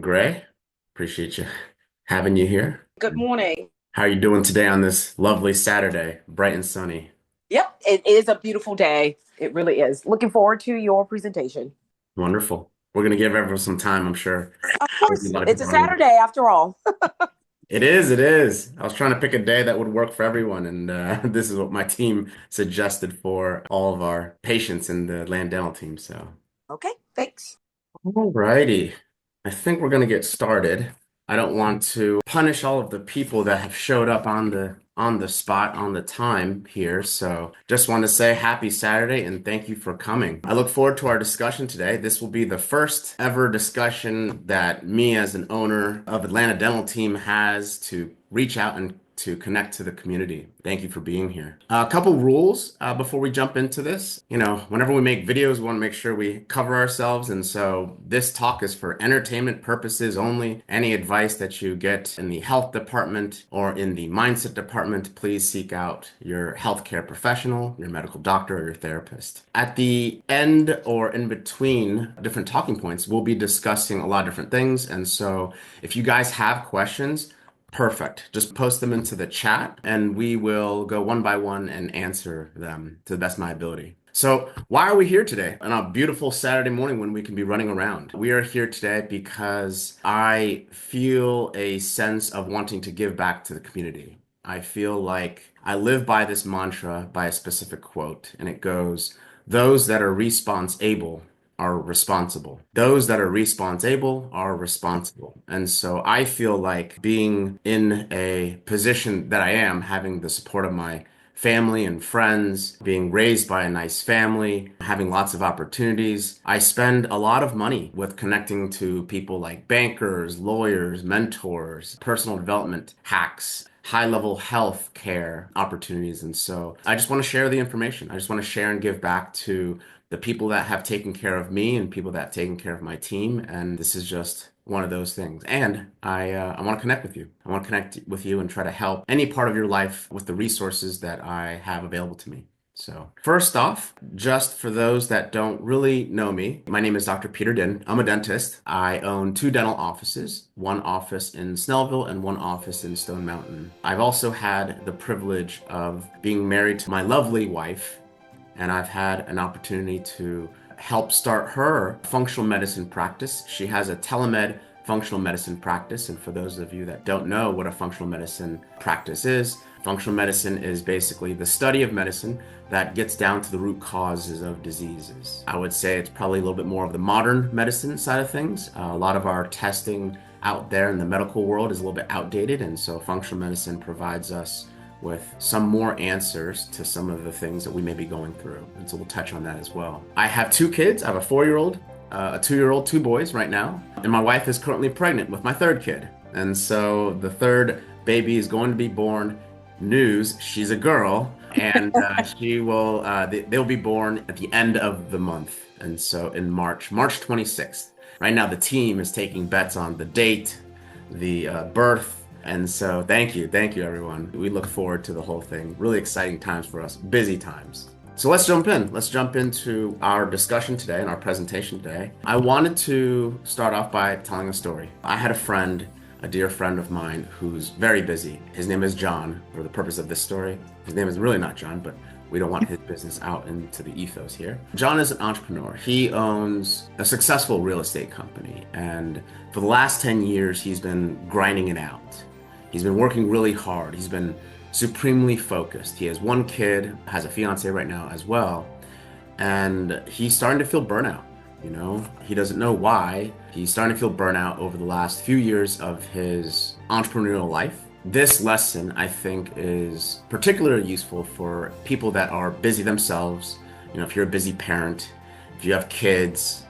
Gray. Appreciate you having you here. Good morning. How are you doing today on this lovely Saturday, bright and sunny? Yep, it is a beautiful day. It really is. Looking forward to your presentation. Wonderful. We're gonna give everyone some time, I'm sure. Of There'll be a course, lot of it's a people running. Saturday after all. It is, it is. I was trying to pick a day that would work for everyone, and this is what my team suggested for all of our patients in the land dental team. So, Okay, thanks. alrighty. I think we're gonna get started. I don't want to punish all of the people that have showed up on the spot on the time here. So just want to say happy Saturday and thank you for coming. I look forward to our discussion today. This will be the first ever discussion that me as an owner of Atlanta Dental Team has to reach out and to connect to the community. Thank you for being here. A couple rules before we jump into this. Whenever we make videos, we want to make sure we cover ourselves. And so this talk is for entertainment purposes only. Any advice that you get in the health department or in the mindset department, please seek out your healthcare professional, your medical doctor, or your therapist. At the end or in between different talking points, we'll be discussing a lot of different things. And so if you guys have questions, perfect. Just post them into the chat and we will go one by one and answer them to the best of my ability. So, why are we here today on a beautiful Saturday morning when we can be running around? We are here today because I feel a sense of wanting to give back to the community. I feel like I live by this mantra, by a specific quote, and it goes, those that are response-able are responsible. Those that are responsible are responsible. And so I feel like being in a position that I am, having the support of my family and friends, being raised by a nice family, having lots of opportunities. I spend a lot of money with connecting to people like bankers, lawyers, mentors, personal development hacks, high level health care opportunities. And so I just want to share the information. I just want to share and give back to the people that have taken care of me and people that have taken care of my team. And this is just one of those things. And I want to connect with you. I want to connect with you and try to help any part of your life with the resources that I have available to me. So, first off, just for those that don't really know me, my name is Dr. Peter Dinh. I'm a dentist. I own two dental offices, one office in Snellville and one office in Stone Mountain. I've also had the privilege of being married to my lovely wife, and I've had an opportunity to help start her functional medicine practice. She has a telemed functional medicine practice. And for those of you that don't know what a functional medicine practice is, functional medicine is basically the study of medicine that gets down to the root causes of diseases. I would say it's probably a little bit more of the modern medicine side of things. A lot of our testing out there in the medical world is a little bit outdated. And so functional medicine provides us with some more answers to some of the things that we may be going through. And so we'll touch on that as well. I have two kids. I have a 4-year-old, a 2-year-old, two boys right now. And my wife is currently pregnant with my third kid. And so the third baby is going to be born. News, she's a girl. And they'll be born at the end of the month. And so in March 26th. Right now, the team is taking bets on the date, the birth. And so thank you, everyone. We look forward to the whole thing. Really exciting times for us, busy times. So let's jump in. Let's jump into our discussion today and our presentation today. I wanted to start off by telling a story. I had a friend, a dear friend of mine, who's very busy. His name is John, for the purpose of this story. His name is really not John, but we don't want his business out into the ethos here. John is an entrepreneur. He owns a successful real estate company. And for the last 10 years, he's been grinding it out. He's been working really hard. He's been supremely focused. He has one kid, has a fiance right now as well, and he's starting to feel burnout. He doesn't know why. He's starting to feel burnout over the last few years of his entrepreneurial life. This lesson, I think, is particularly useful for people that are busy themselves. If you're a busy parent, if you have kids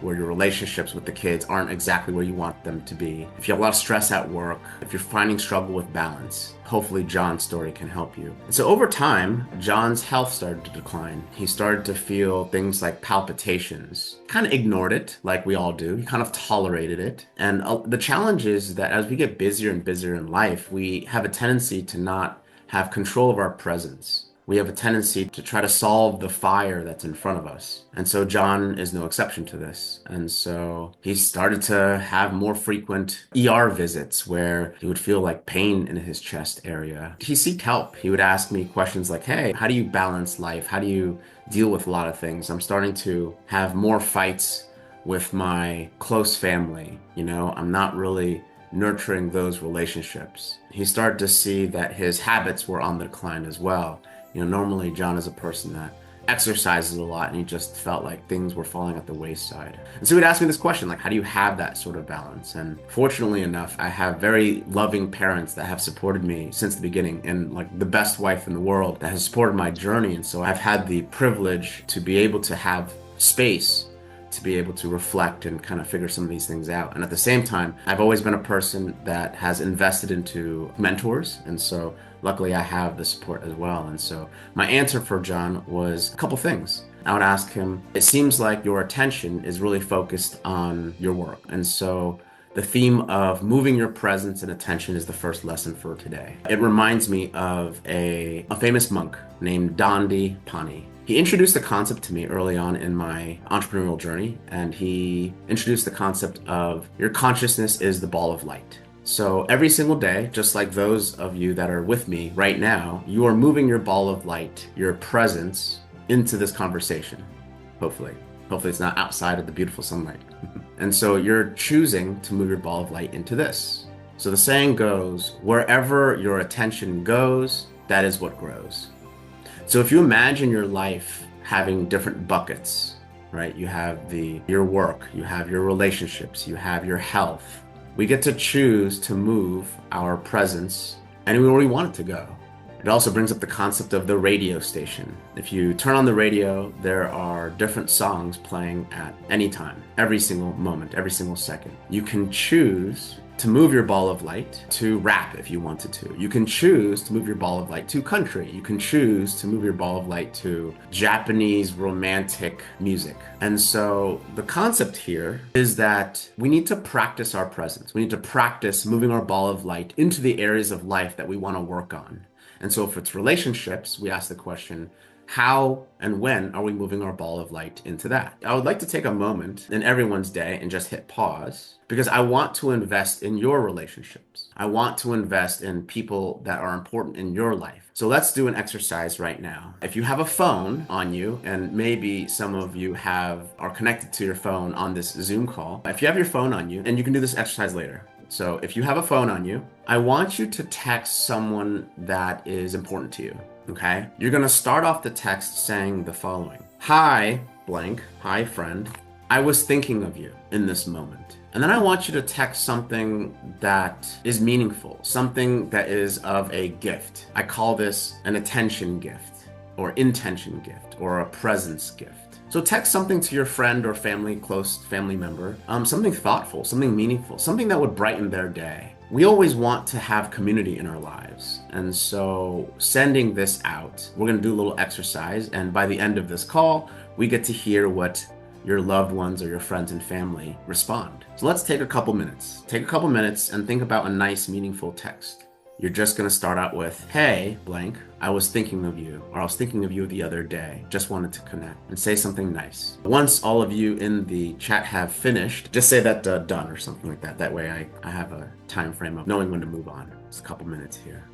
where your relationships with the kids aren't exactly where you want them to be, if you have a lot of stress at work, if you're finding struggle with balance, hopefully John's story can help you. And so over time, John's health started to decline. He started to feel things like palpitations, kind of ignored it like we all do. He kind of tolerated it. And the challenge is that as we get busier and busier in life, we have a tendency to not have control of our presence. we have a tendency to try to solve the fire that's in front of us. And so John is no exception to this. And so he started to have more frequent ER visits where he would feel like pain in his chest area. He seeked help. He would ask me questions like, hey, how do you balance life? How do you deal with a lot of things? I'm starting to have more fights with my close family. I'm not really nurturing those relationships. He started to see that his habits were on the decline as well. Normally John is a person that exercises a lot, and he just felt like things were falling at the wayside. And so he'd ask me this question, like, how do you have that sort of balance? And fortunately enough, I have very loving parents that have supported me since the beginning, and like the best wife in the world that has supported my journey. And so I've had the privilege to be able to have space to be able to reflect and kind of figure some of these things out. And at the same time, I've always been a person that has invested into mentors. And so luckily I have the support as well. And so my answer for John was a couple things. I would ask him, it seems like your attention is really focused on your work. And so the theme of moving your presence and attention is the first lesson for today. It reminds me of a famous monk named Dandi Pani. He introduced the concept to me early on in my entrepreneurial journey, and he introduced the concept of your consciousness is the ball of light. So every single day, just like those of you that are with me right now, you are moving your ball of light, your presence, into this conversation. Hopefully it's not outside of the beautiful sunlight. And so you're choosing to move your ball of light into this. So the saying goes, wherever your attention goes, that is what grows. So if you imagine your life having different buckets, right? You have your work, you have your relationships, you have your health. We get to choose to move our presence anywhere we want it to go. It also brings up the concept of the radio station. If you turn on the radio, there are different songs playing at any time, every single moment, every single second. You can choose to move your ball of light to rap if you wanted to. You can choose to move your ball of light to country. You can choose to move your ball of light to Japanese romantic music. And so the concept here is that we need to practice our presence. We need to practice moving our ball of light into the areas of life that we want to work on. And so if it's relationships, we ask the question, how and when are we moving our ball of light into that? I would like to take a moment in everyone's day and just hit pause, because I want to invest in your relationships. I want to invest in people that are important in your life. So let's do an exercise right now. If you have a phone on you, and maybe some of you are connected to your phone on this Zoom call, if you have your phone on you, and you can do this exercise later. So if you have a phone on you, I want you to text someone that is important to you. Okay? You're going to start off the text saying the following. Hi, blank. Hi, friend. I was thinking of you in this moment. And then I want you to text something that is meaningful, something that is of a gift. I call this an attention gift, or intention gift, or a presence gift. So text something to your friend or close family member, something thoughtful, something meaningful, something that would brighten their day. We always want to have community in our lives. And so sending this out, we're going to do a little exercise. And by the end of this call, we get to hear what your loved ones or your friends and family respond. So let's take a couple minutes. Take a couple minutes and think about a nice, meaningful text. You're just going to start out with, hey, blank, I was thinking of you, or I was thinking of you the other day. Just wanted to connect, and say something nice. Once all of you in the chat have finished, just say that done or something like that. That way I have a time frame of knowing when to move on. It's a couple minutes here.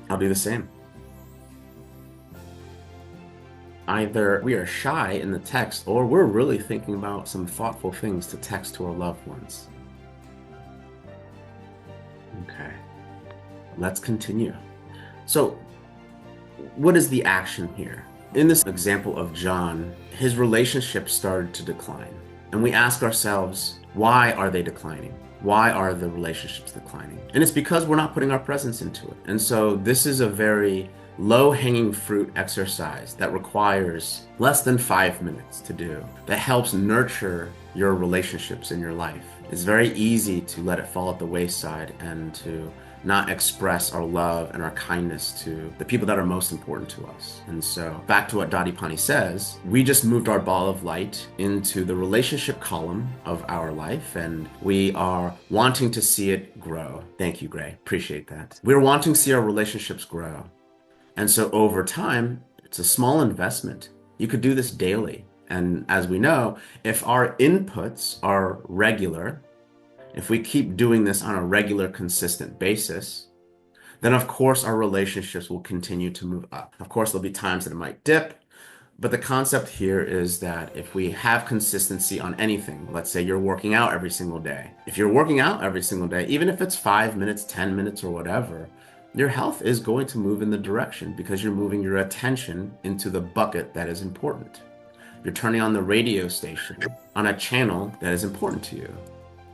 I'll do the same. Either we are shy in the text, or we're really thinking about some thoughtful things to text to our loved ones. Okay. Let's continue. So, what is the action here? In this example of John, his relationships started to decline. And we ask ourselves, why are they declining? Why are the relationships declining? And it's because we're not putting our presence into it. And so this is a very low-hanging fruit exercise that requires less than 5 minutes to do, that helps nurture your relationships in your life. It's very easy to let it fall at the wayside and to not express our love and our kindness to the people that are most important to us. And so back to what Dadipani says, we just moved our ball of light into the relationship column of our life, and we are wanting to see it grow. Thank you, Gray. Appreciate that. We're wanting to see our relationships grow. And so over time, it's a small investment. You could do this daily. And as we know, if our inputs are regular, if we keep doing this on a regular, consistent basis, then of course our relationships will continue to move up. Of course, there'll be times that it might dip, but the concept here is that if we have consistency on anything, let's say you're working out every single day. If you're working out every single day, even if it's 5 minutes, 10 minutes, or whatever, your health is going to move in the direction because you're moving your attention into the bucket that is important. You're turning on the radio station on a channel that is important to you.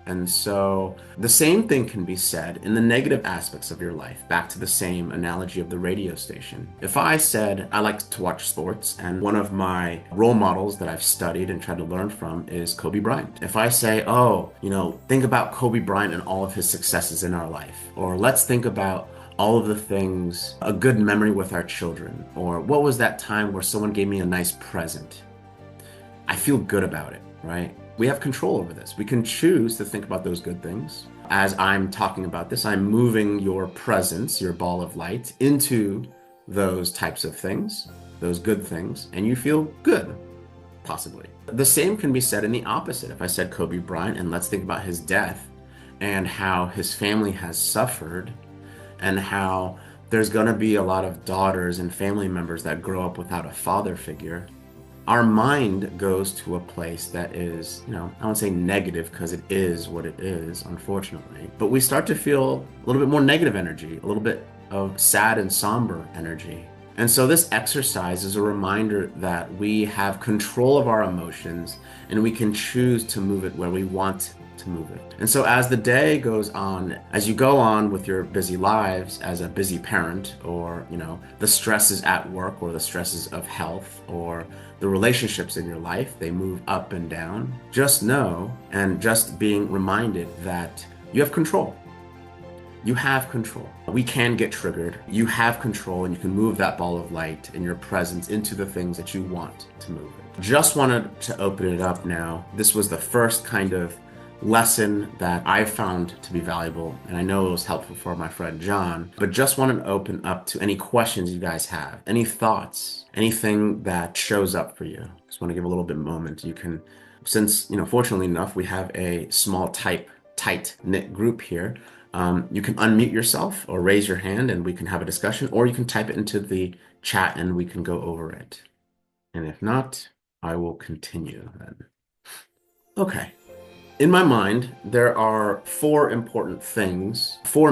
And so the same thing can be said in the negative aspects of your life, back to the same analogy of the radio station. If I said I like to watch sports, and one of my role models that I've studied and tried to learn from is Kobe Bryant. If I say, oh, think about Kobe Bryant and all of his successes in our life, or let's think about all of the things, a good memory with our children, or what was that time where someone gave me a nice present? I feel good about it, right? We have control over this. We can choose to think about those good things. As I'm talking about this, I'm moving your presence, your ball of light, into those types of things, those good things, and you feel good, possibly. The same can be said in the opposite. If I said Kobe Bryant, and let's think about his death and how his family has suffered, and how there's going to be a lot of daughters and family members that grow up without a father figure. Our mind goes to a place that is, I won't say negative because it is what it is, unfortunately, but we start to feel a little bit more negative energy, a little bit of sad and somber energy. And so this exercise is a reminder that we have control of our emotions and we can choose to move it where we want to move it. And so as the day goes on, as you go on with your busy lives as a busy parent, or, the stresses at work or the stresses of health or the relationships in your life, they move up and down. Just know and just being reminded that you have control. You have control. We can get triggered. You have control and you can move that ball of light and your presence into the things that you want to move it. Just wanted to open it up now. This was the first kind of lesson that I found to be valuable, and I know it was helpful for my friend John, but just want to open up to any questions you guys have, any thoughts, anything that shows up for you. Just want to give a little bit of moment. You can, since, fortunately enough, we have a small tight-knit group here, you can unmute yourself or raise your hand and we can have a discussion, or you can type it into the chat and we can go over it. And if not, I will continue then. Okay. In my mind, there are four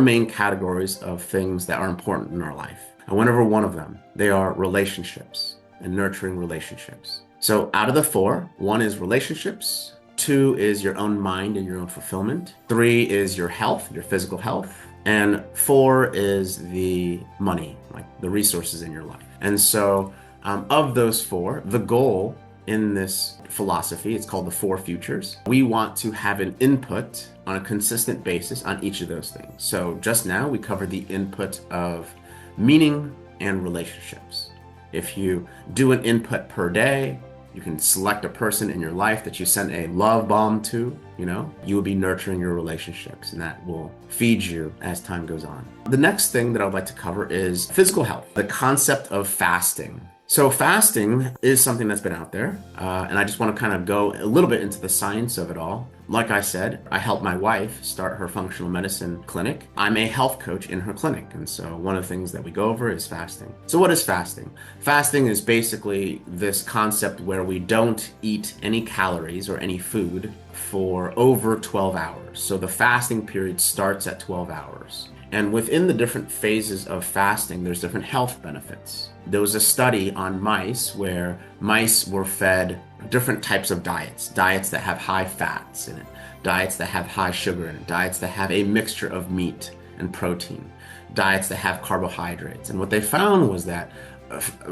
main categories of things that are important in our life. I went over one of them. They are relationships and nurturing relationships. So out of the four, one is relationships, two is your own mind and your own fulfillment, three is your health, your physical health, and four is the money, like the resources in your life. And so of those four, the goal in this philosophy, it's called the four futures. We want to have an input on a consistent basis on each of those things. So just now we covered the input of meaning and relationships. If you do an input per day, you can select a person in your life that you send a love bomb to, you will be nurturing your relationships and that will feed you as time goes on. The next thing that I'd like to cover is physical health, the concept of fasting. So fasting is something that's been out there, and I just want to kind of go a little bit into the science of it all. Like I said, I helped my wife start her functional medicine clinic. I'm a health coach in her clinic, and so one of the things that we go over is fasting. So what is fasting? Fasting is basically this concept where we don't eat any calories or any food for over 12 hours. So the fasting period starts at 12 hours. And within the different phases of fasting, there's different health benefits. There was a study on mice where mice were fed different types of diets that have high fats in it, diets that have high sugar in it, diets that have a mixture of meat and protein, diets that have carbohydrates. And what they found was that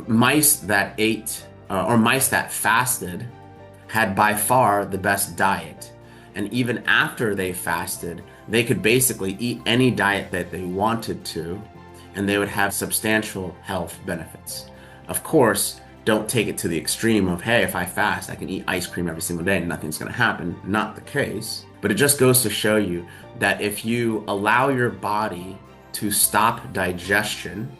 mice that ate or mice that fasted had by far the best diet. And even after they fasted, they could basically eat any diet that they wanted to, and they would have substantial health benefits. Of course, don't take it to the extreme of, hey, if I fast, I can eat ice cream every single day and nothing's going to happen. Not the case. But it just goes to show you that if you allow your body to stop digestion,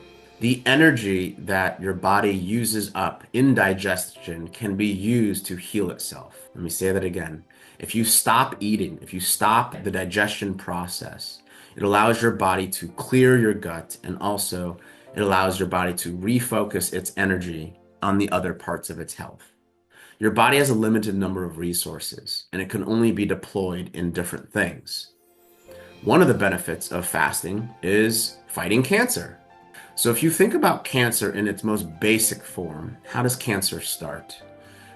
The energy that your body uses up in digestion can be used to heal itself. Let me say that again. If you stop eating, if you stop the digestion process, it allows your body to clear your gut, and also it allows your body to refocus its energy on the other parts of its health. Your body has a limited number of resources, and it can only be deployed in different things. One of the benefits of fasting is fighting cancer. So if you think about cancer in its most basic form, how does cancer start?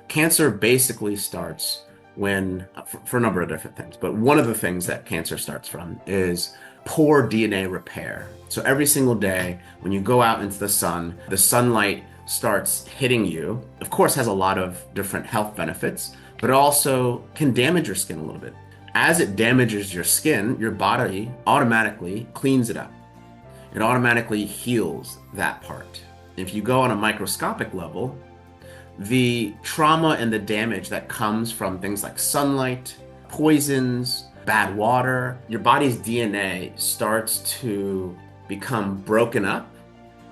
Cancer basically starts when, for a number of different things, but one of the things that cancer starts from is poor DNA repair. So every single day when you go out into the sunlight starts hitting you. Of course, has a lot of different health benefits, but it also can damage your skin a little bit. As it damages your skin, your body automatically cleans it up. It automatically heals that part. If you go on a microscopic level, the trauma and the damage that comes from things like sunlight, poisons, bad water, your body's DNA starts to become broken up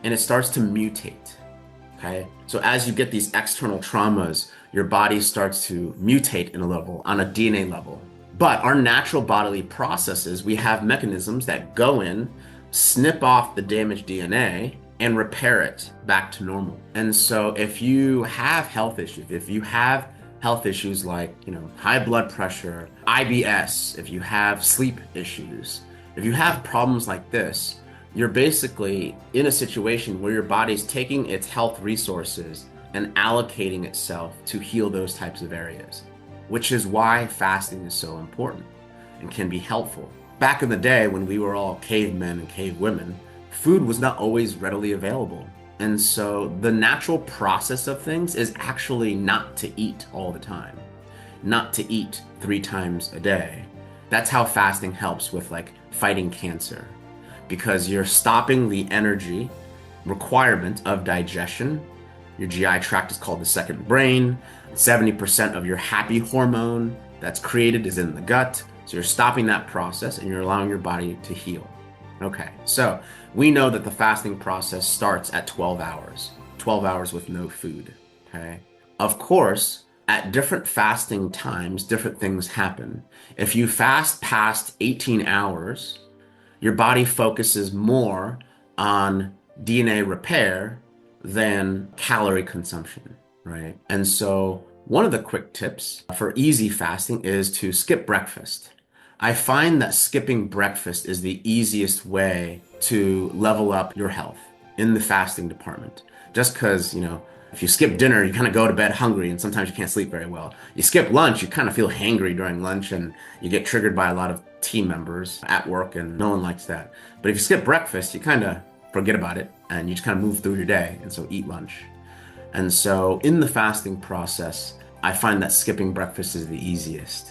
and it starts to mutate. Okay? So as you get these external traumas, your body starts to mutate in a level, on a DNA level. But our natural bodily processes, we have mechanisms that go in, snip off the damaged DNA, and repair it back to normal. And so if you have health issues, like, high blood pressure, IBS, if you have sleep issues, if you have problems like this, you're basically in a situation where your body's taking its health resources and allocating itself to heal those types of areas, which is why fasting is so important and can be helpful. Back in the day when we were all cavemen and cavewomen, food was not always readily available. And so the natural process of things is actually not to eat all the time, not to eat 3 times a day. That's how fasting helps with fighting cancer, because you're stopping the energy requirement of digestion. Your GI tract is called the second brain. 70% of your happy hormone that's created is in the gut. So you're stopping that process and you're allowing your body to heal. Okay, so we know that the fasting process starts at 12 hours with no food. Okay, of course, at different fasting times, different things happen. If you fast past 18 hours, your body focuses more on DNA repair than calorie consumption, right? And so one of the quick tips for easy fasting is to skip breakfast. I find that skipping breakfast is the easiest way to level up your health in the fasting department. Just because, if you skip dinner, you kind of go to bed hungry and sometimes you can't sleep very well. You skip lunch, you kind of feel hangry during lunch and you get triggered by a lot of team members at work and no one likes that. But if you skip breakfast, you kind of forget about it and you just kind of move through your day, and so eat lunch. And so in the fasting process, I find that skipping breakfast is the easiest.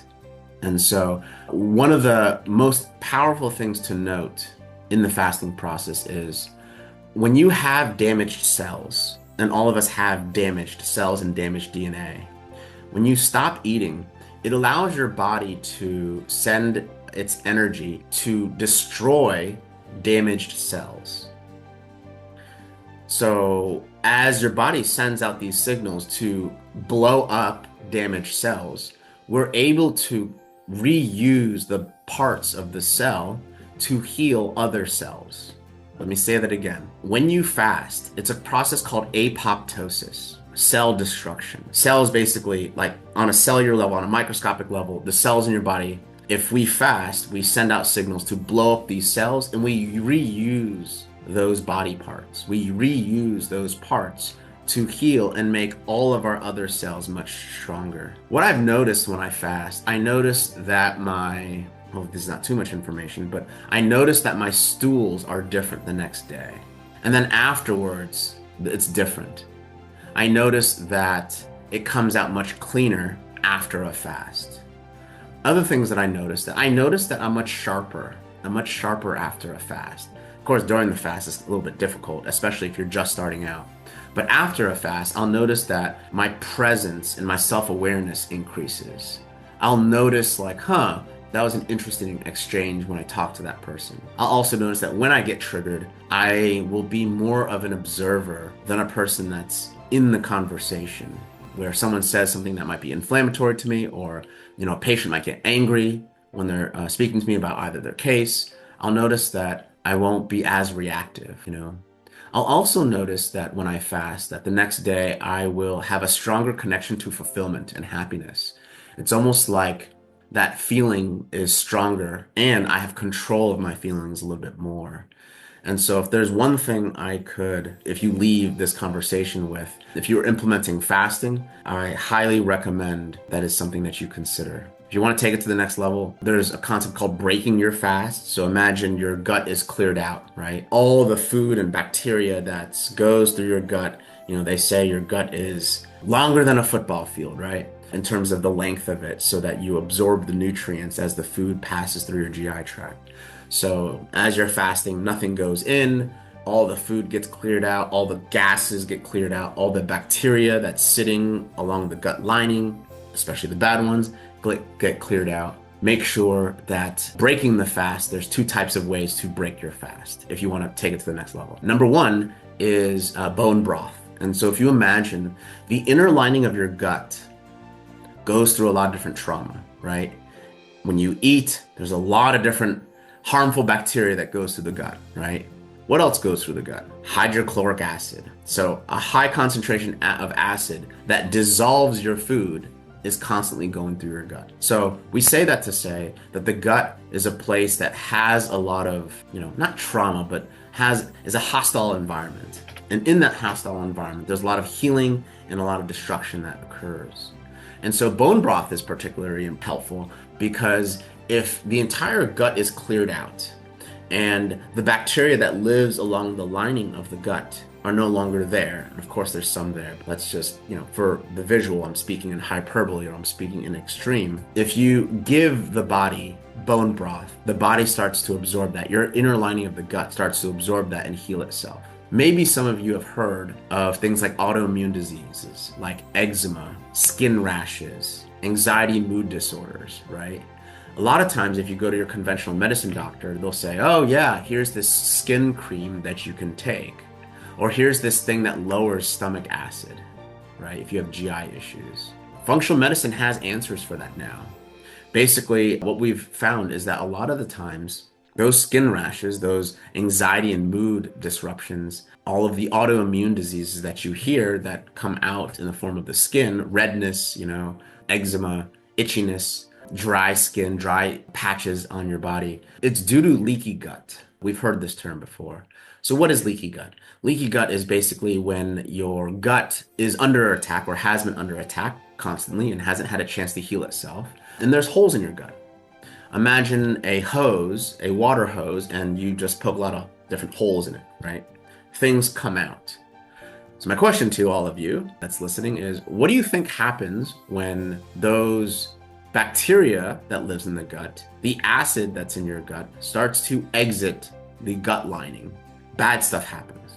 And so one of the most powerful things to note in the fasting process is when you have damaged cells, and all of us have damaged cells and damaged DNA, when you stop eating, it allows your body to send its energy to destroy damaged cells. So as your body sends out these signals to blow up damaged cells, we're able to reuse the parts of the cell to heal other cells. Let me say that again. When you fast, it's a process called apoptosis, cell destruction. Cells basically, on a cellular level, on a microscopic level, the cells in your body, if we fast, we send out signals to blow up these cells and we reuse those body parts. We reuse those parts to heal and make all of our other cells much stronger. What I've noticed when I fast, I noticed that this is not too much information, but I noticed that my stools are different the next day. And then afterwards, it's different. I noticed that it comes out much cleaner after a fast. Other things that I noticed that I'm much sharper. I'm much sharper after a fast. Of course, during the fast, it's a little bit difficult, especially if you're just starting out. But after a fast, I'll notice that my presence and my self-awareness increases. I'll notice that was an interesting exchange when I talk to that person. I'll also notice that when I get triggered, I will be more of an observer than a person that's in the conversation, where someone says something that might be inflammatory to me, or a patient might get angry when they're speaking to me about either their case. I'll notice that I won't be as reactive. I'll also notice that when I fast, that the next day I will have a stronger connection to fulfillment and happiness. It's almost like that feeling is stronger and I have control of my feelings a little bit more. And so if there's one thing if you leave this conversation with, if you're implementing fasting, I highly recommend that is something that you consider. If you want to take it to the next level, there's a concept called breaking your fast. So imagine your gut is cleared out, right? All the food and bacteria that goes through your gut, they say your gut is longer than a football field, right? In terms of the length of it, so that you absorb the nutrients as the food passes through your GI tract. So as you're fasting, nothing goes in, all the food gets cleared out, all the gases get cleared out, all the bacteria that's sitting along the gut lining, especially the bad ones, get cleared out. Make sure that breaking the fast, there's two types of ways to break your fast if you want to take it to the next level. Number one is bone broth. And so if you imagine the inner lining of your gut goes through a lot of different trauma, right? When you eat, there's a lot of different harmful bacteria that goes through the gut, right? What else goes through the gut? Hydrochloric acid. So a high concentration of acid that dissolves your food is constantly going through your gut. So we say that to say that the gut is a place that has a lot of, not trauma, but is a hostile environment. And in that hostile environment, there's a lot of healing and a lot of destruction that occurs. And so bone broth is particularly helpful because if the entire gut is cleared out and the bacteria that lives along the lining of the gut are no longer there, and of course there's some there, but let's just, for the visual, I'm speaking in hyperbole or I'm speaking in extreme. If you give the body bone broth, the body starts to absorb that. Your inner lining of the gut starts to absorb that and heal itself. Maybe some of you have heard of things like autoimmune diseases, like eczema, skin rashes, anxiety, mood disorders, right? A lot of times, if you go to your conventional medicine doctor, they'll say, oh yeah, here's this skin cream that you can take. Or here's this thing that lowers stomach acid, right? If you have GI issues. Functional medicine has answers for that now. Basically, what we've found is that a lot of the times, those skin rashes, those anxiety and mood disruptions, all of the autoimmune diseases that you hear that come out in the form of the skin, redness, eczema, itchiness, dry skin, dry patches on your body, it's due to leaky gut. We've heard this term before. So what is leaky gut? Leaky gut is basically when your gut is under attack or has been under attack constantly and hasn't had a chance to heal itself. And there's holes in your gut. Imagine a hose, a water hose, and you just poke a lot of different holes in it, right? Things come out. So my question to all of you that's listening is, what do you think happens when those bacteria that lives in the gut, the acid that's in your gut, starts to exit the gut lining? Bad stuff happens.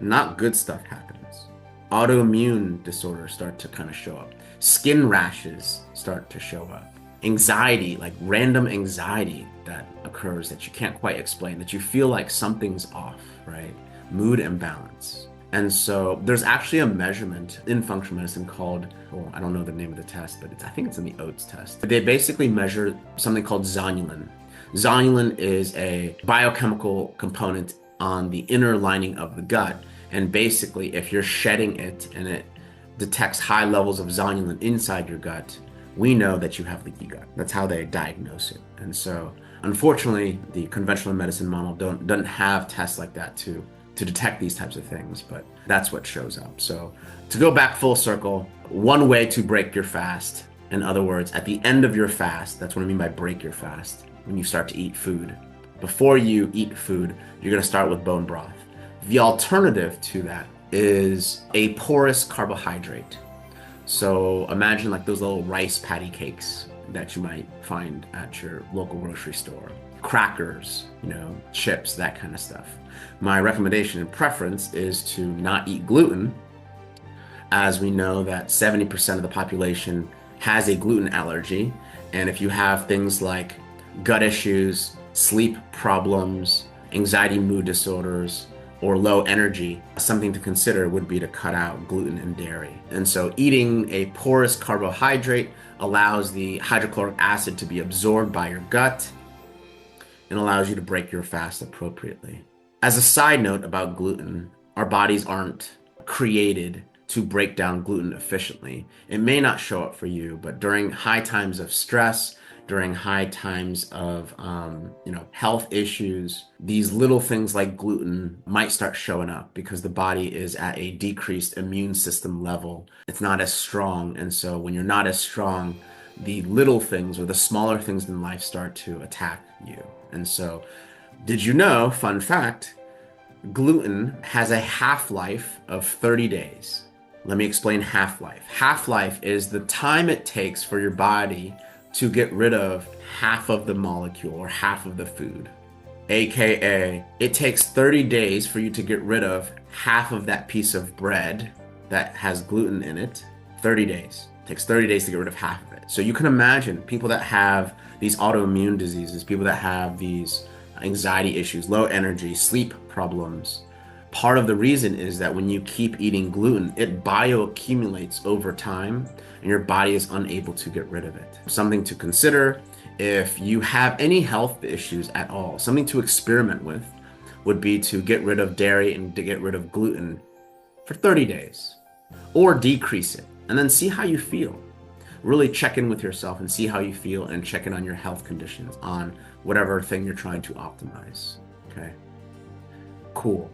Not good stuff happens. Autoimmune disorders start to kind of show up. Skin rashes start to show up. Anxiety, like random anxiety that occurs that you can't quite explain, that you feel like something's off, right? Mood imbalance. And so there's actually a measurement in functional medicine called, I don't know the name of the test, but I think it's in the Oates test. They basically measure something called zonulin. Zonulin is a biochemical component on the inner lining of the gut. And basically, if you're shedding it and it detects high levels of zonulin inside your gut, we know that you have leaky gut. That's how they diagnose it. And so, unfortunately, the conventional medicine model doesn't have tests like that to detect these types of things, but that's what shows up. So to go back full circle, one way to break your fast, in other words, at the end of your fast, that's what I mean by break your fast, when you start to eat food. Before you eat food, you're gonna start with bone broth. The alternative to that is a porous carbohydrate. So imagine like those little rice patty cakes that you might find at your local grocery store. Crackers, chips, that kind of stuff. My recommendation and preference is to not eat gluten, as we know that 70% of the population has a gluten allergy. And if you have things like gut issues, sleep problems, anxiety, mood disorders, or low energy, something to consider would be to cut out gluten and dairy. And so eating a porous carbohydrate allows the hydrochloric acid to be absorbed by your gut and allows you to break your fast appropriately. As a side note about gluten, our bodies aren't created to break down gluten efficiently. It may not show up for you, but during high times of stress, during high times of health issues, these little things like gluten might start showing up because the body is at a decreased immune system level. It's not as strong, and so when you're not as strong, the little things or the smaller things in life start to attack you. And so, did you know, fun fact, gluten has a half-life of 30 days. Let me explain half-life. Half-life is the time it takes for your body to get rid of half of the molecule or half of the food. AKA, it takes 30 days for you to get rid of half of that piece of bread that has gluten in it. 30 days. It takes 30 days to get rid of half of it. So you can imagine people that have these autoimmune diseases, people that have these anxiety issues, low energy, sleep problems. Part of the reason is that when you keep eating gluten, it bioaccumulates over time and your body is unable to get rid of it. Something to consider if you have any health issues at all, something to experiment with would be to get rid of dairy and to get rid of gluten for 30 days or decrease it and then see how you feel. Really check in with yourself and see how you feel and check in on your health conditions on whatever thing you're trying to optimize. Okay, cool.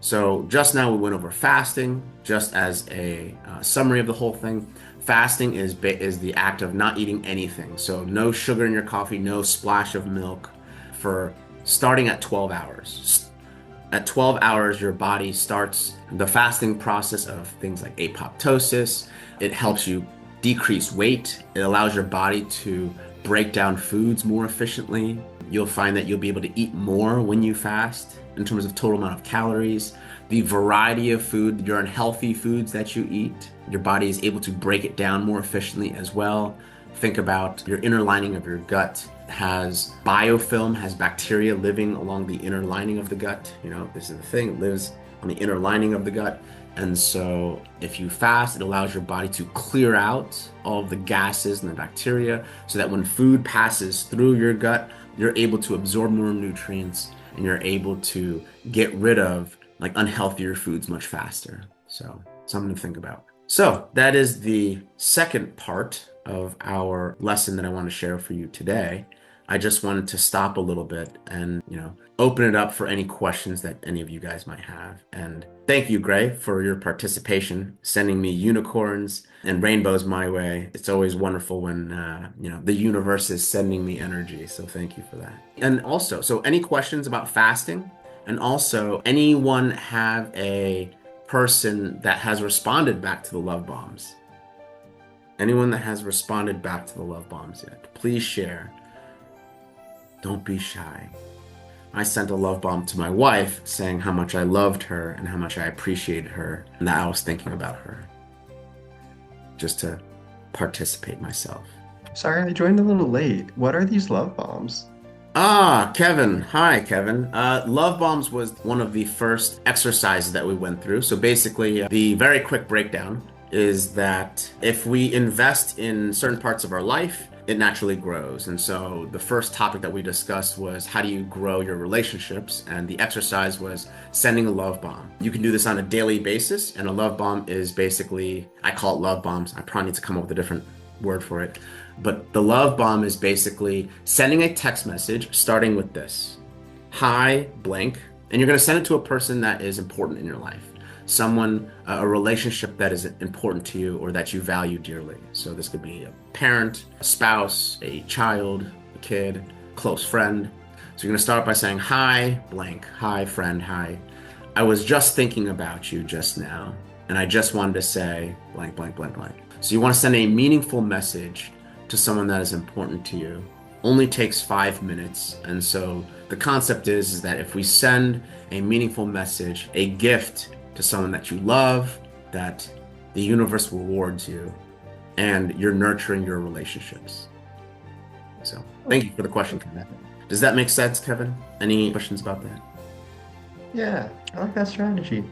So just now we went over fasting, just as a summary of the whole thing. Fasting is the act of not eating anything. So no sugar in your coffee, no splash of milk for starting at 12 hours. At 12 hours, your body starts the fasting process of things like apoptosis. It helps you decrease weight. It allows your body to break down foods more efficiently. You'll find that you'll be able to eat more when you fast in terms of total amount of calories. The variety of food, your unhealthy foods that you eat, your body is able to break it down more efficiently as well. Think about your inner lining of your gut has biofilm, has bacteria living along the inner lining of the gut. You know, this is the thing, it lives on the inner lining of the gut. And so if you fast, it allows your body to clear out all of the gases and the bacteria so that when food passes through your gut, you're able to absorb more nutrients and you're able to get rid of like unhealthier foods much faster. So something to think about. So that is the second part of our lesson that I want to share for you today. I just wanted to stop a little bit and, open it up for any questions that any of you guys might have. And thank you, Gray, for your participation, sending me unicorns and rainbows my way. It's always wonderful when, the universe is sending me energy. So thank you for that. And also, so any questions about fasting? And also, anyone have a person that has responded back to the love bombs? Anyone that has responded back to the love bombs yet? Please share. Don't be shy. I sent a love bomb to my wife saying how much I loved her and how much I appreciated her and that I was thinking about her. Just to participate myself. Sorry, I joined a little late. What are these love bombs? Kevin. Hi, Kevin. Love bombs was one of the first exercises that we went through. So basically, the very quick breakdown is that if we invest in certain parts of our life, it naturally grows. And so the first topic that we discussed was how do you grow your relationships? And the exercise was sending a love bomb. You can do this on a daily basis. And a love bomb is basically, I call it love bombs. I probably need to come up with a different word for it. But the love bomb is basically sending a text message starting with this: hi, blank. And you're going to send it to a person that is important in your life. Someone, a relationship that is important to you or that you value dearly. So this could be a parent, a spouse, a child, a kid, close friend. So you're going to start by saying, hi, blank, hi, friend, hi. I was just thinking about you just now, and I just wanted to say blank, blank, blank, blank. So you want to send a meaningful message to someone that is important to you. Only takes 5 minutes. And so the concept is that if we send a meaningful message, a gift to someone that you love, that the universe rewards you and you're nurturing your relationships. So thank you for the question, Kevin. Does that make sense, Kevin? Any questions about that? Yeah, I like that strategy.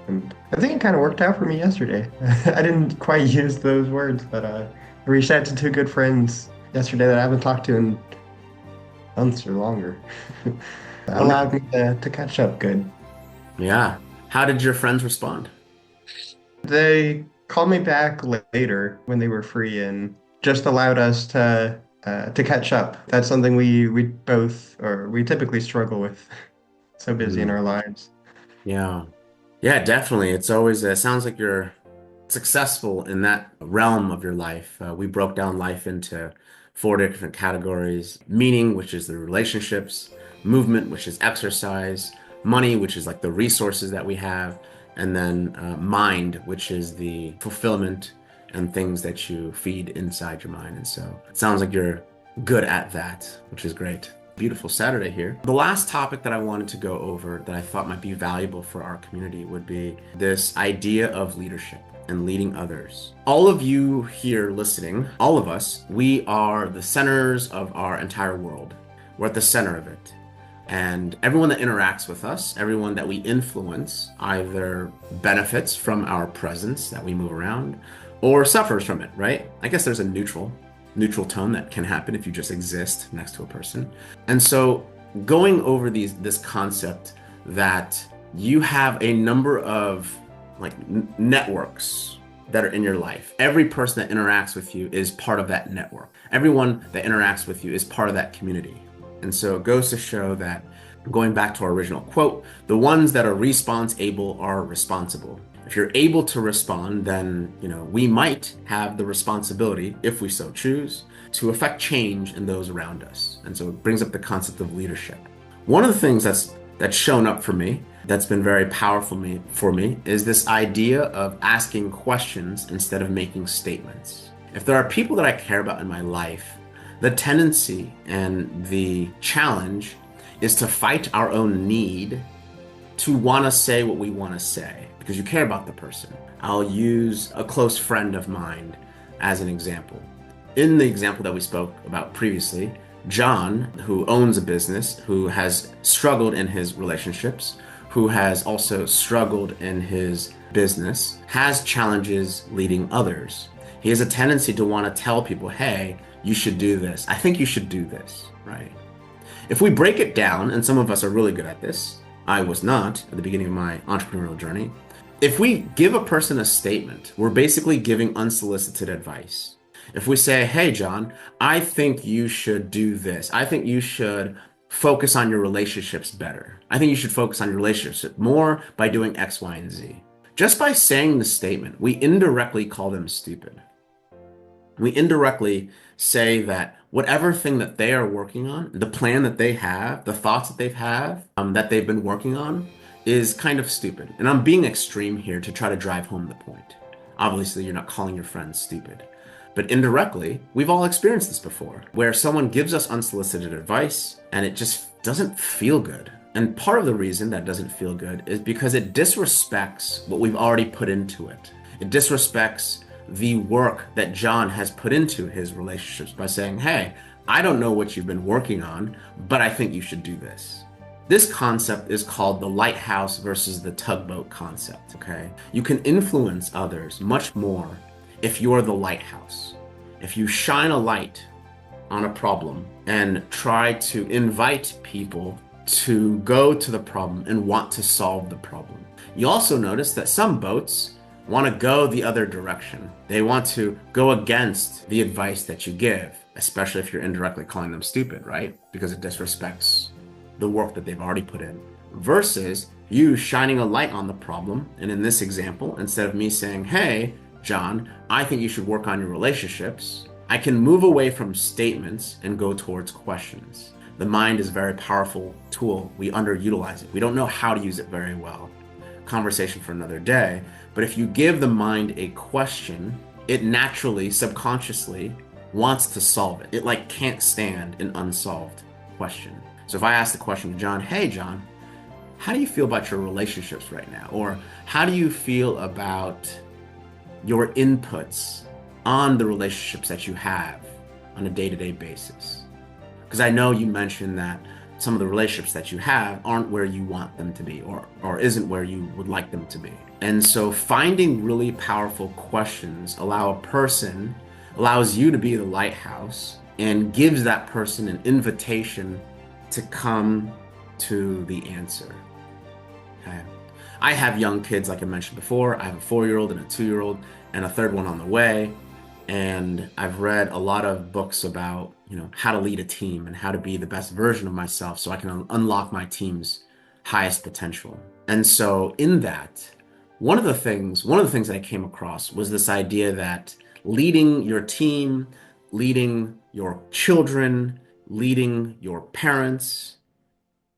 And I think it kind of worked out for me yesterday. I didn't quite use those words, but I reached out to two good friends yesterday that I haven't talked to in months or longer. That allowed Wonderful. me to catch up good. Yeah. How did your friends respond? They called me back later when they were free and just allowed us to catch up. That's something we both or we typically struggle with. So busy in Mm, our lives. yeah. Yeah, definitely. It's always, it sounds like you're successful in that realm of your life. We broke down life into four different categories: meaning, which is the relationships; movement, which is exercise; money, which is like the resources that we have; and then mind, which is the fulfillment and things that you feed inside your mind. And so it sounds like you're good at that, which is great. Beautiful Saturday here. The last topic that I wanted to go over that I thought might be valuable for our community would be this idea of leadership and leading others. All of you here listening, all of us, we are the centers of our entire world. We're at the center of it. And everyone that interacts with us, everyone that we influence, either benefits from our presence that we move around or suffers from it, right? I guess there's a neutral tone that can happen if you just exist next to a person. And so going over this concept that you have a number of like networks that are in your life. Every person that interacts with you is part of that network. Everyone that interacts with you is part of that community. And so it goes to show that, going back to our original quote, the ones that are response able are responsible. If you're able to respond, then, we might have the responsibility, if we so choose, to affect change in those around us. And so it brings up the concept of leadership. One of the things that's shown up for me, that's been very powerful for me, is this idea of asking questions instead of making statements. If there are people that I care about in my life, the tendency and the challenge is to fight our own need to want to say what we want to say because you care about the person. I'll use a close friend of mine as an example. In the example that we spoke about previously, John, who owns a business, who has struggled in his relationships, who has also struggled in his business, has challenges leading others. He has a tendency to want to tell people, hey, you should do this. I think you should do this, right? If we break it down, and some of us are really good at this, I was not at the beginning of my entrepreneurial journey. If we give a person a statement, we're basically giving unsolicited advice. If we say, hey, John, I think you should do this. I think you should focus on your relationships better. I think you should focus on your relationship more by doing X, Y, and Z. Just by saying the statement, we indirectly call them stupid. We indirectly say that whatever thing that they are working on, the plan that they have, the thoughts that that they've been working on, is kind of stupid. And I'm being extreme here to try to drive home the point. Obviously, you're not calling your friends stupid. But indirectly, we've all experienced this before, where someone gives us unsolicited advice and it just doesn't feel good. And part of the reason that doesn't feel good is because it disrespects what we've already put into it. It disrespects the work that John has put into his relationships by saying, hey, I don't know what you've been working on, but I think you should do this. This concept is called the Lighthouse versus the Tugboat concept, okay? You can influence others much more if you're the lighthouse. If you shine a light on a problem and try to invite people to go to the problem and want to solve the problem. You also notice that some boats want to go the other direction. They want to go against the advice that you give, especially if you're indirectly calling them stupid, right? Because it disrespects the work that they've already put in. Versus you shining a light on the problem. And in this example, instead of me saying, hey, John, I think you should work on your relationships, I can move away from statements and go towards questions. The mind is a very powerful tool. We underutilize it. We don't know how to use it very well. Conversation for another day. But if you give the mind a question, it naturally, subconsciously wants to solve it. It can't stand an unsolved question. So if I ask the question to John, hey, John, how do you feel about your relationships right now? Or how do you feel about your inputs on the relationships that you have on a day-to-day basis? Because I know you mentioned that some of the relationships that you have aren't where you want them to be, or isn't where you would like them to be. And so finding really powerful questions allows you to be the lighthouse and gives that person an invitation to come to the answer. Okay. I have young kids, like I mentioned before. I have a 4-year-old and a 2-year-old and a third one on the way. And I've read a lot of books about, how to lead a team and how to be the best version of myself so I can unlock my team's highest potential. And so in that, one of the things that I came across was this idea that leading your team, leading your children, leading your parents,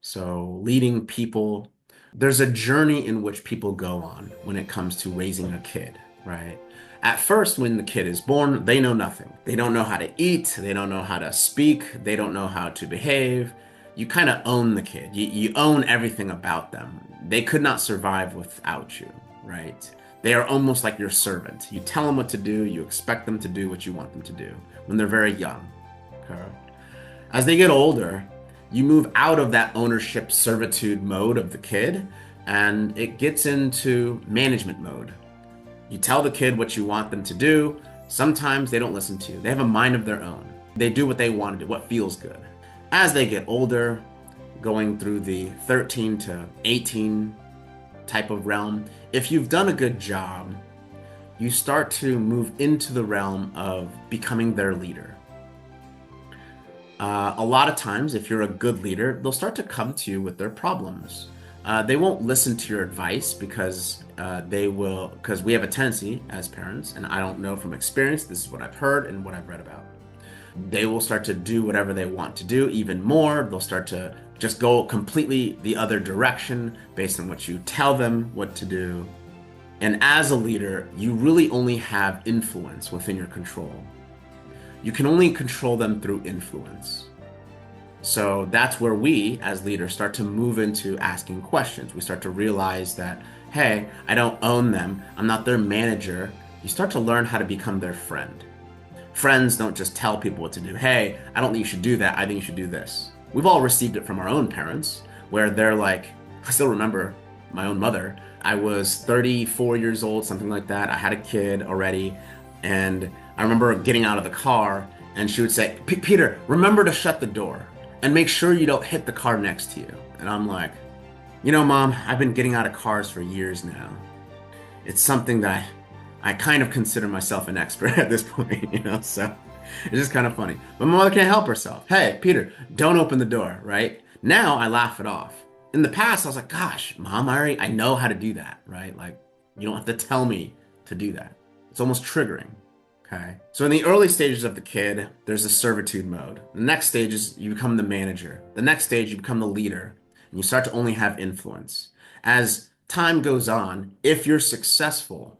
so leading people, there's a journey in which people go on when it comes to raising a kid, right? At first, when the kid is born, they know nothing. They don't know how to eat. They don't know how to speak. They don't know how to behave. You kind of own the kid. You own everything about them. They could not survive without you, right? They are almost like your servant. You tell them what to do. You expect them to do what you want them to do when they're very young. Okay? As they get older, you move out of that ownership servitude mode of the kid, and it gets into management mode. You tell the kid what you want them to do. Sometimes they don't listen to you. They have a mind of their own. They do what they want to do, what feels good. As they get older, going through the 13 to 18 type of realm, if you've done a good job, you start to move into the realm of becoming their leader. A lot of times, if you're a good leader, they'll start to come to you with their problems. They won't listen to your advice because because we have a tendency as parents, and I don't know from experience, this is what I've heard and what I've read about. They will start to do whatever they want to do, even more. They'll start to just go completely the other direction based on what you tell them what to do. And as a leader, you really only have influence within your control. You can only control them through influence. So that's where we, as leaders, start to move into asking questions. We start to realize that, hey, I don't own them. I'm not their manager. You start to learn how to become their friend. Friends don't just tell people what to do. Hey, I don't think you should do that. I think you should do this. We've all received it from our own parents, where they're like, I still remember my own mother. I was 34 years old, something like that. I had a kid already. And I remember getting out of the car and she would say, Peter, remember to shut the door and make sure you don't hit the car next to you. And I'm like, Mom, I've been getting out of cars for years now. It's something that I kind of consider myself an expert at this point, so it's just kind of funny. But my mother can't help herself. Hey, Peter, don't open the door, right? Now I laugh it off. In the past, I was like, gosh, Mom, I know how to do that, right? Like, you don't have to tell me to do that. It's almost triggering. Okay. So in the early stages of the kid, there's a servitude mode. The next stage is you become the manager. The next stage, you become the leader, and you start to only have influence. As time goes on, if you're successful,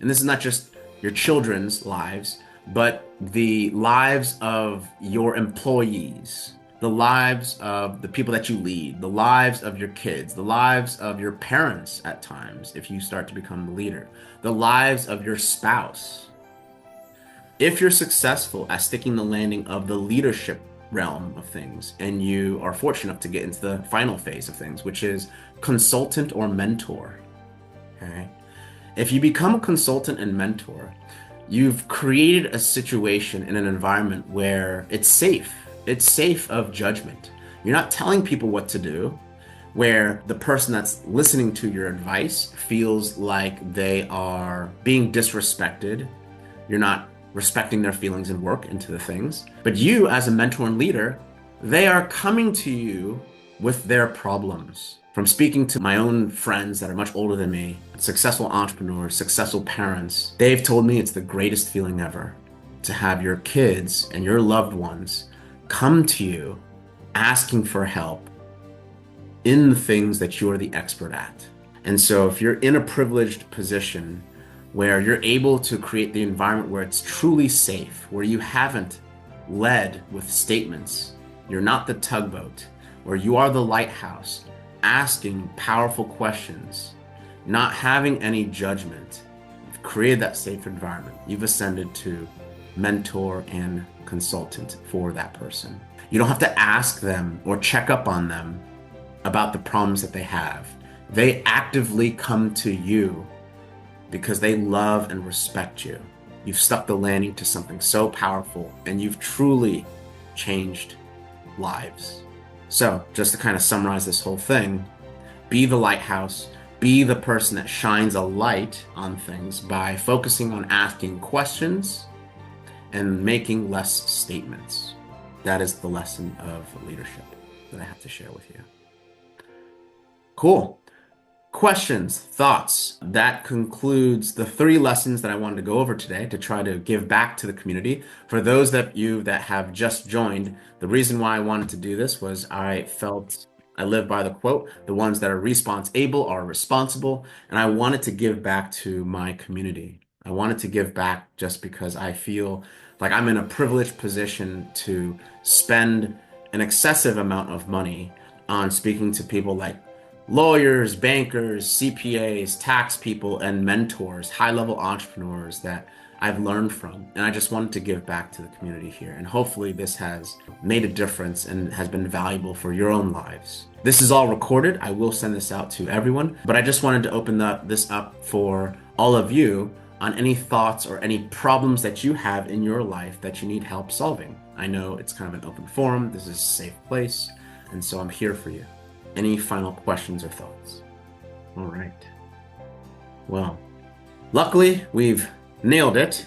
and this is not just your children's lives, but the lives of your employees, the lives of the people that you lead, the lives of your kids, the lives of your parents at times, if you start to become the leader, the lives of your spouse. If you're successful at sticking the landing of the leadership realm of things, and you are fortunate enough to get into the final phase of things, which is consultant or mentor, okay? If you become a consultant and mentor, you've created a situation in an environment where it's safe. It's safe of judgment. You're not telling people what to do, where the person that's listening to your advice feels like they are being disrespected. You're not respecting their feelings and work into the things. But you, as a mentor and leader, they are coming to you with their problems. From speaking to my own friends that are much older than me, successful entrepreneurs, successful parents, they've told me it's the greatest feeling ever to have your kids and your loved ones come to you asking for help in the things that you are the expert at. And so if you're in a privileged position where you're able to create the environment where it's truly safe, where you haven't led with statements, you're not the tugboat, where you are the lighthouse, asking powerful questions, not having any judgment, you've created that safe environment. You've ascended to mentor and consultant for that person. You don't have to ask them or check up on them about the problems that they have. They actively come to you because they love and respect you. You've stuck the landing to something so powerful, and you've truly changed lives. So, just to kind of summarize this whole thing, be the lighthouse, be the person that shines a light on things by focusing on asking questions and making less statements. That is the lesson of leadership that I have to share with you. Cool. Questions, thoughts. That concludes the 3 lessons that I wanted to go over today to try to give back to the community. For those of you that have just joined, the reason why I wanted to do this was I felt I live by the quote, the ones that are responsible are responsible, and I wanted to give back to my community. I wanted to give back just because I feel like I'm in a privileged position to spend an excessive amount of money on speaking to people like lawyers, bankers, CPAs, tax people, and mentors, high-level entrepreneurs that I've learned from. And I just wanted to give back to the community here. And hopefully this has made a difference and has been valuable for your own lives. This is all recorded. I will send this out to everyone, but I just wanted to open this up for all of you on any thoughts or any problems that you have in your life that you need help solving. I know it's kind of an open forum. This is a safe place. And so I'm here for you. Any final questions or thoughts? All right. Well, luckily we've nailed it.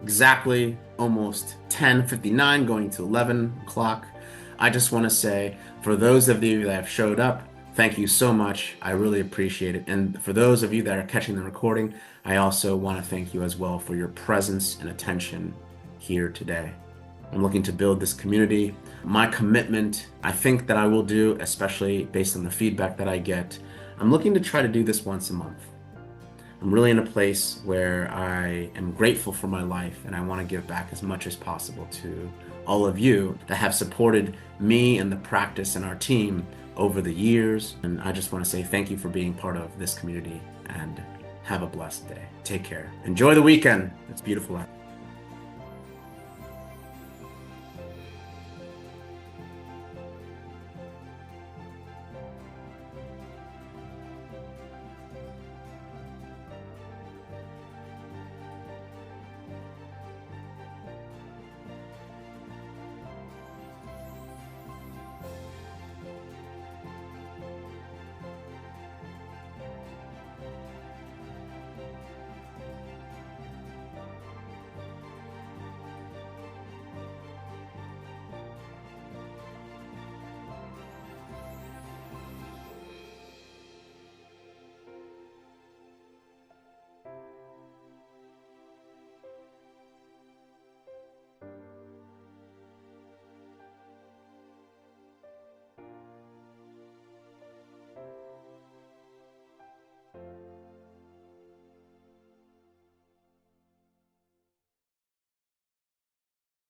Exactly almost 10:59 going to 11 o'clock. I just want to say, for those of you that have showed up, thank you so much. I really appreciate it. And for those of you that are catching the recording, I also want to thank you as well for your presence and attention here today. I'm looking to build this community. My commitment, I think that I will do, especially based on the feedback that I get, I'm looking to try to do this once a month. I'm really in a place where I am grateful for my life, and I want to give back as much as possible to all of you that have supported me and the practice and our team over the years. And I just want to say thank you for being part of this community, and have a blessed day. Take care. Enjoy the weekend. It's beautiful out.